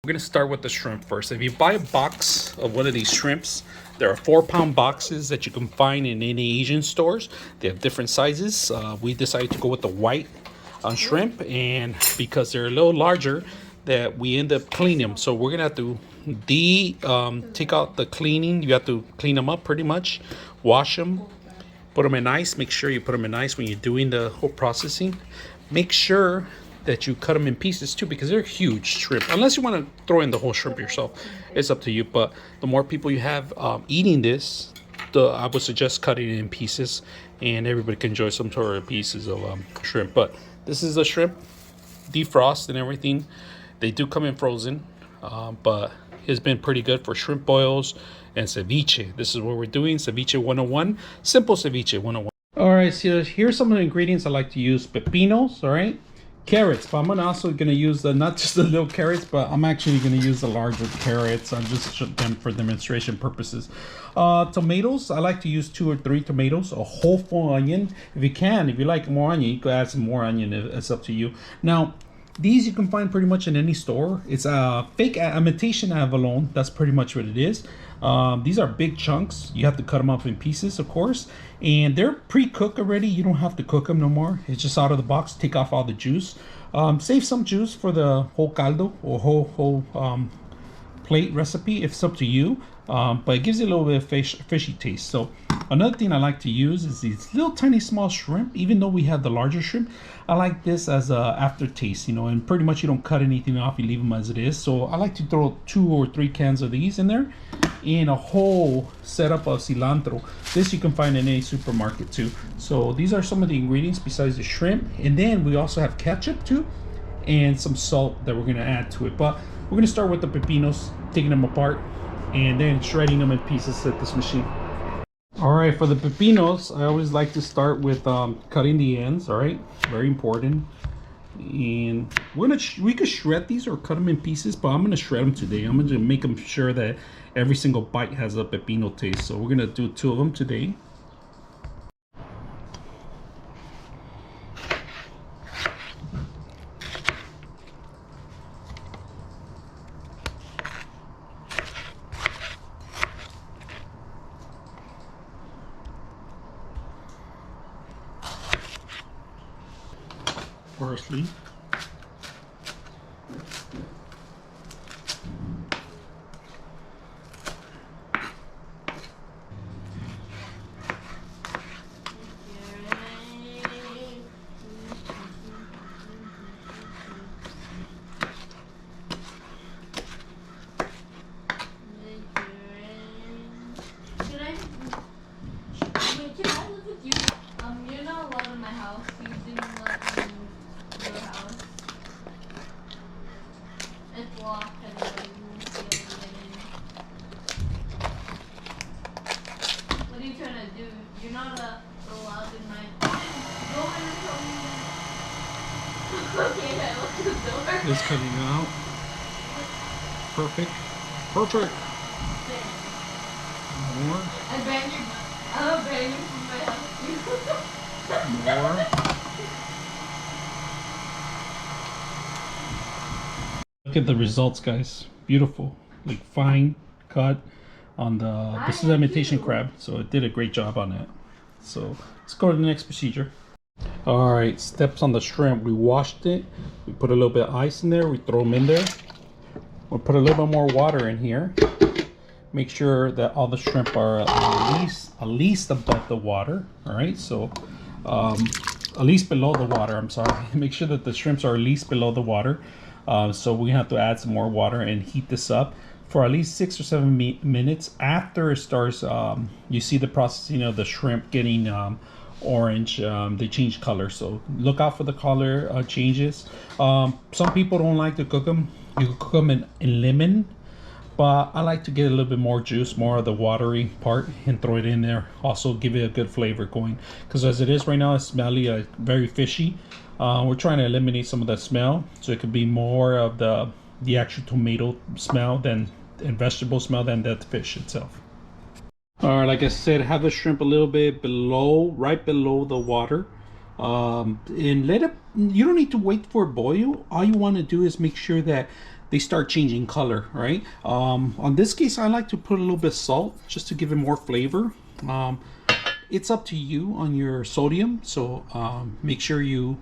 We're gonna start with the shrimp first. If you buy a box of one of these shrimps, there are 4-pound boxes that you can find in any Asian stores. They have different sizes. We decided to go with the white shrimp, and because they're a little larger, that we end up cleaning them. So we're gonna have to take out the cleaning. You have to clean them up pretty much, wash them, put them in ice. Make sure you put them in ice when you're doing the whole processing. Make sure that you cut them in pieces too, because they're huge shrimp. Unless you want to throw in the whole shrimp yourself, it's up to you. But the more people you have eating this, I would suggest cutting it in pieces, and everybody can enjoy some sort of pieces of shrimp. But this is a shrimp, defrost and everything. They do come in frozen, but it's been pretty good for shrimp boils and ceviche. This is what we're doing, ceviche 101, simple ceviche 101. All right, so here's some of the ingredients I like to use. Pepinos, all right, carrots, but I'm also gonna use not just the little carrots, but I'm actually gonna use the larger carrots. I'm just them for demonstration purposes. Tomatoes, I like to use 2 or 3 tomatoes. A whole full onion, if you like more onion, you could add some more onion. It's up to you. Now, these you can find pretty much in any store. It's a fake imitation abalone. That's pretty much what it is. These are big chunks. You have to cut them up in pieces, of course, and they're pre-cooked already. You don't have to cook them no more. It's just out of the box. Take off all the juice. Save some juice for the whole caldo or whole plate recipe. It's up to you, but it gives you a little bit of fishy taste. So another thing I like to use is these little tiny small shrimp. Even though we have the larger shrimp, I like this as a aftertaste, and pretty much you don't cut anything off, you leave them as it is. So I like to throw 2 or 3 cans of these in there, and a whole setup of cilantro. This you can find in any supermarket too. So these are some of the ingredients besides the shrimp. And then we also have ketchup too, and some salt that we're gonna add to it. But we're gonna start with the pepinos, taking them apart, and then shredding them in pieces at this machine. All right, for the pepinos, I always like to start with cutting the ends. All right, very important. And we could shred these or cut them in pieces, but I'm gonna shred them today. I'm gonna make them sure that every single bite has a pepino taste. So we're gonna do 2 of them today. Parsley. What are you trying to do? You're not allowed in my. Go in and tell me. Okay, I locked the door. It's cutting out. Perfect. Perfect. More. I'll ban you from my house. More. Look at the results, guys. Beautiful. Like fine cut on the. This is imitation crab, so it did a great job on it. So let's go to the next procedure. All right, steps on the shrimp. We washed it. We put a little bit of ice in there. We throw them in there. We'll put a little bit more water in here. Make sure that all the shrimp are at least above the water. All right, so at least below the water. I'm sorry. Make sure that the shrimps are at least below the water. So we have to add some more water and heat this up for at least 6 or 7 minutes. After it starts, you see the processing of the shrimp getting orange. They change color, so look out for the color changes. Some people don't like to cook them. You can cook them in lemon, but I like to get a little bit more juice, more of the watery part, and throw it in there. Also give it a good flavor going, because as it is right now, it's smelly, very fishy. We're trying to eliminate some of that smell, so it could be more of the actual tomato smell and vegetable smell than that fish itself. All right, like I said, have the shrimp a little bit below, right below the water. And let it, you don't need to wait for it boil. All you want to do is make sure that they start changing color, right? On this case, I like to put a little bit of salt just to give it more flavor. It's up to you on your sodium, so make sure you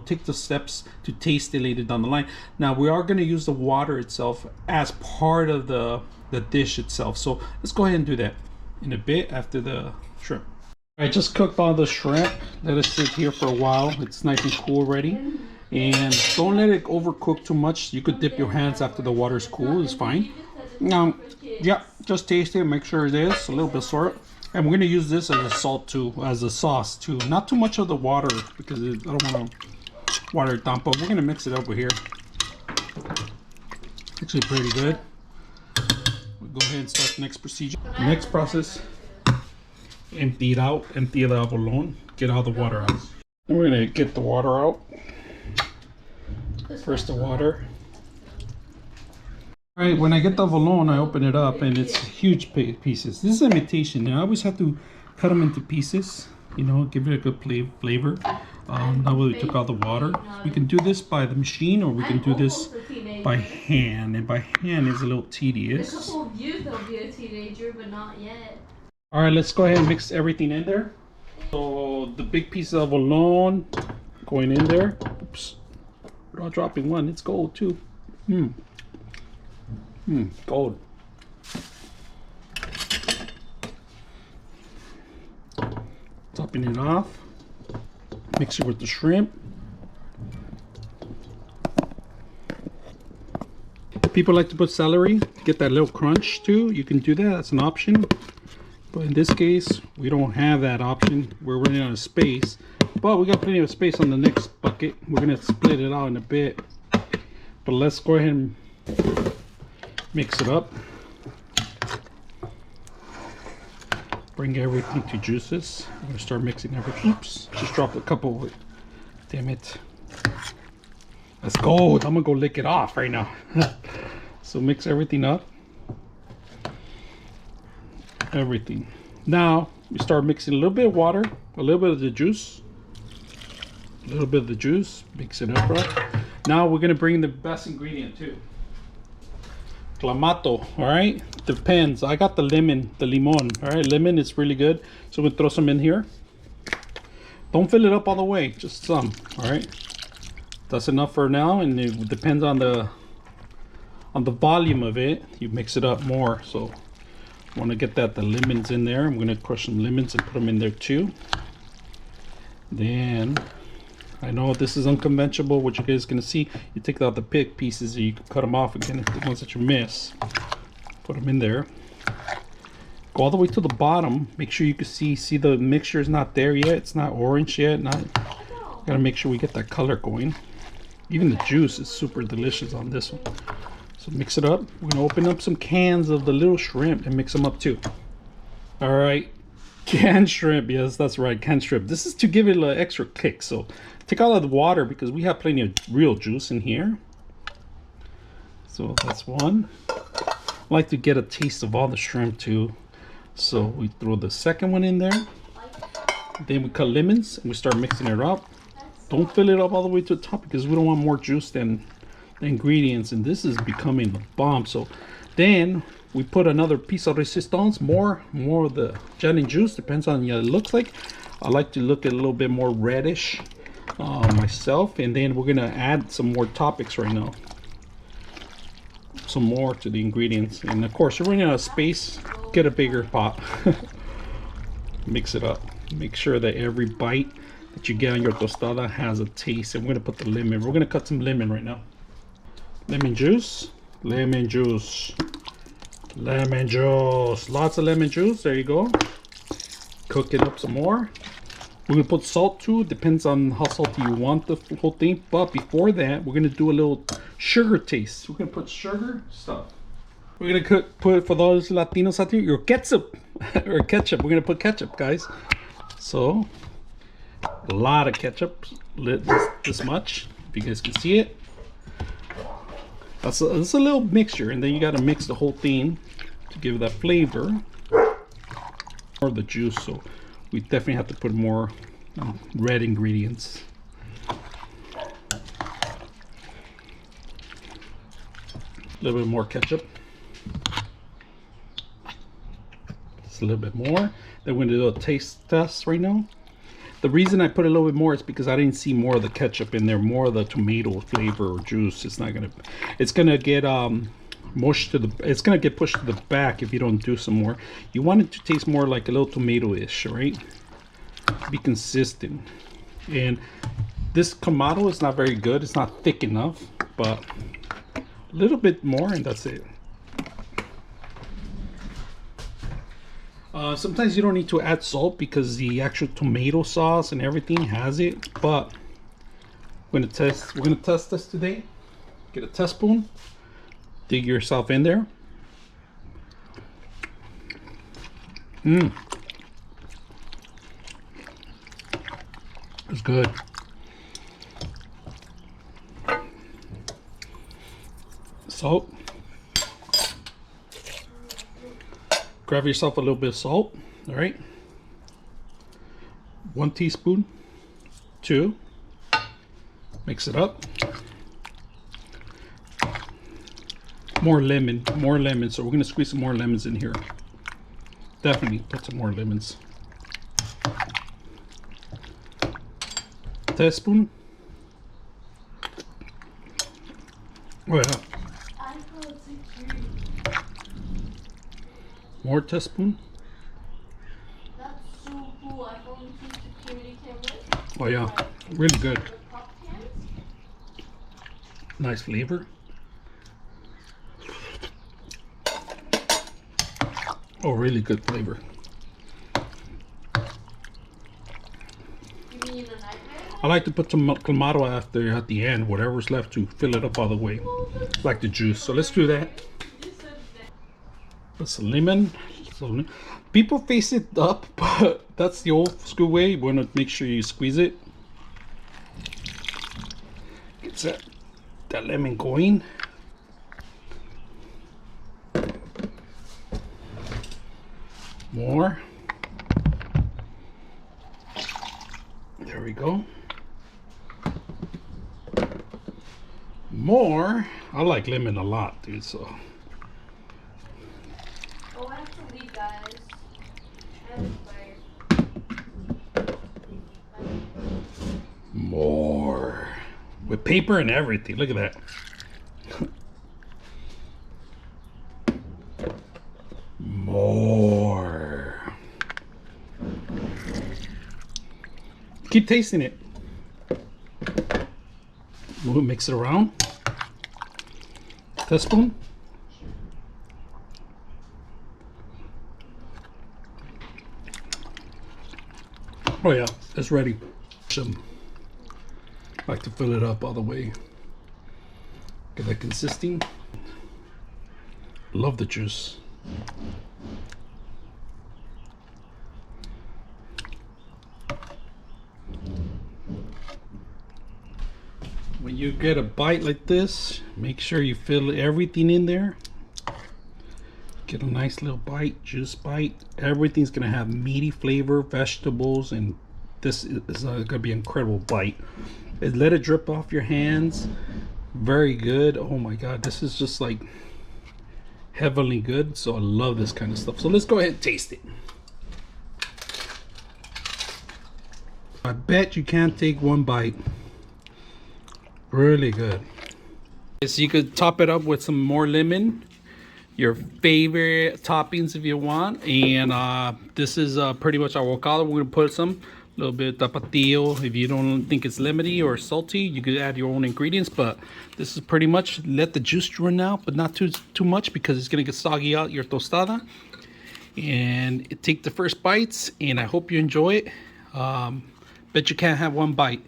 take the steps to taste it later down the line. Now we are going to use the water itself as part of the dish itself, so let's go ahead and do that in a bit after the shrimp. I just cooked all the shrimp. Let it sit here for a while. It's nice and cool already. And don't let it overcook too much. You could dip your hands after the water's cool. It's fine. Yeah, just taste it. Make sure it is a little bit salt. And we're gonna use this as a salt too, as a sauce too. Not too much of the water because I don't want to water it down. But we're gonna mix it over here. Actually, pretty good. We'll go ahead and start the next procedure. Next process. Empty it out. Empty the abalone. Get all the water out. And we're gonna get the water out. First the water. All right, when I get the abalone, I open it up and it's huge pieces. This is imitation. I always have to cut them into pieces, give it a good flavor. That way we took all the water. We can do this by the machine or we can do this by hand. And by hand is a little tedious. In a couple of years they'll be a teenager, but not yet. All right, let's go ahead and mix everything in there. So the big piece of abalone going in there. Oops. We're all dropping one. It's gold too. Gold. Topping it off. Mix it with the shrimp. People like to put celery, get that little crunch too. You can do that. That's an option. But in this case, we don't have that option. We're running out of space. But we got plenty of space on the next bucket. We're gonna split it out in a bit. But let's go ahead and mix it up. Bring everything to juices. I'm gonna start mixing everything. Oops, just dropped a couple of it. Damn it. That's gold. I'm gonna go lick it off right now. So mix everything up. Everything. Now we start mixing a little bit of water, a little bit of the juice, a little bit of the juice. Mix it up, right? Now we're gonna bring the best ingredient too. Clamato. All right. Depends. I got the lemon, the limon. All right. Lemon is really good. So we'll throw some in here. Don't fill it up all the way. Just some. All right. That's enough for now, and it depends on the volume of it. You mix it up more. So I want to get the lemons in there. I'm going to crush some lemons and put them in there too. Then I know this is unconventional. What you guys going to see, you take out the big pieces and you can cut them off again. The ones that you miss, put them in there. Go all the way to the bottom. Make sure you can see the mixture is not there yet. It's not orange yet. Gotta make sure we get that color going. Even the juice is super delicious on this one. So mix it up. We're gonna open up some cans of the little shrimp and mix them up too. All right, canned shrimp. Yes, that's right, canned shrimp. This is to give it an extra kick. So take out the water because we have plenty of real juice in here. So that's one. I like to get a taste of all the shrimp too. So we throw the second one in there. Then we cut lemons and we start mixing it up. Don't fill it up all the way to the top because we don't want more juice than the ingredients, and this is becoming the bomb. So then we put another piece of resistance, more of the gin and juice, depends on what it looks like. I like to look a little bit more reddish myself, and then we're gonna add some more topics right now, some more to the ingredients. And of course, you're running out of space, get a bigger pot. Mix it up, make sure that every bite that you get on your tostada has a taste. And we're gonna put the lemon. We're gonna cut some lemon right now. Lemon juice, lemon juice, lemon juice. Lots of lemon juice. There you go. Cook it up some more. We're gonna put salt too. Depends on how salty you want the whole thing. But before that, we're gonna do a little sugar taste. We're gonna put sugar stuff. We're gonna put, for those Latinos out there, your ketchup or ketchup. We're gonna put ketchup, guys. So a lot of ketchup, this much, if you guys can see it. That's a little mixture, and then you got to mix the whole thing to give that flavor. Or the juice, so we definitely have to put more red ingredients. little bit more ketchup. Just a little bit more. Then we're gonna do a taste test right now. The reason I put a little bit more is because I didn't see more of the ketchup in there, more of the tomato flavor or juice. It's gonna get mushed to the, it's gonna get pushed to the back if you don't do some more. You want it to taste more like a little tomato-ish, right? Be consistent. And this Kamado is not very good. It's not thick enough, but a little bit more and that's it. Sometimes you don't need to add salt because the actual tomato sauce and everything has it, but we're gonna test this today. Get a teaspoon, dig yourself in there. It's good. Salt. Grab yourself a little bit of salt. All right. 1 teaspoon. 2. Mix it up. More lemon. So we're gonna squeeze some more lemons in here. Definitely put some more lemons. Teaspoon. Oh yeah. More teaspoon. That's so cool. iPhone 2 security cameras. Oh yeah, really good. The pop cans. Nice flavor. Oh, really good flavor. You mean a nightmare? I like to put some clamato after at the end, whatever's left to fill it up all the way, like the juice. So let's do that. That's lemon. People face it up, but that's the old school way. You want to make sure you squeeze it. Get that lemon going. More. There we go. More. I like lemon a lot, dude, so. Oh, I have to leave, guys. I have to play. More. With paper and everything. Look at that. More. Keep tasting it. We'll mix it around. Teaspoon. Oh yeah, it's ready. Like to fill it up all the way. Get that consisting. Love the juice. When you get a bite like this, make sure you fill everything in there. Get a nice little bite, juice bite. Everything's gonna have meaty flavor, vegetables, and this is gonna be an incredible bite. And let it drip off your hands. Very good. Oh my God, this is just like heavenly good. So I love this kind of stuff. So let's go ahead and taste it. I bet you can't take one bite. Really good. So you could top it up with some more lemon, your favorite toppings if you want, and this is pretty much avocado. We're gonna put some little bit of tapatio. If you don't think it's lemony or salty, you could add your own ingredients, but this is pretty much let the juice run out, but not too much because it's gonna get soggy out your tostada. And take the first bites, and I hope you enjoy it. Bet you can't have one bite.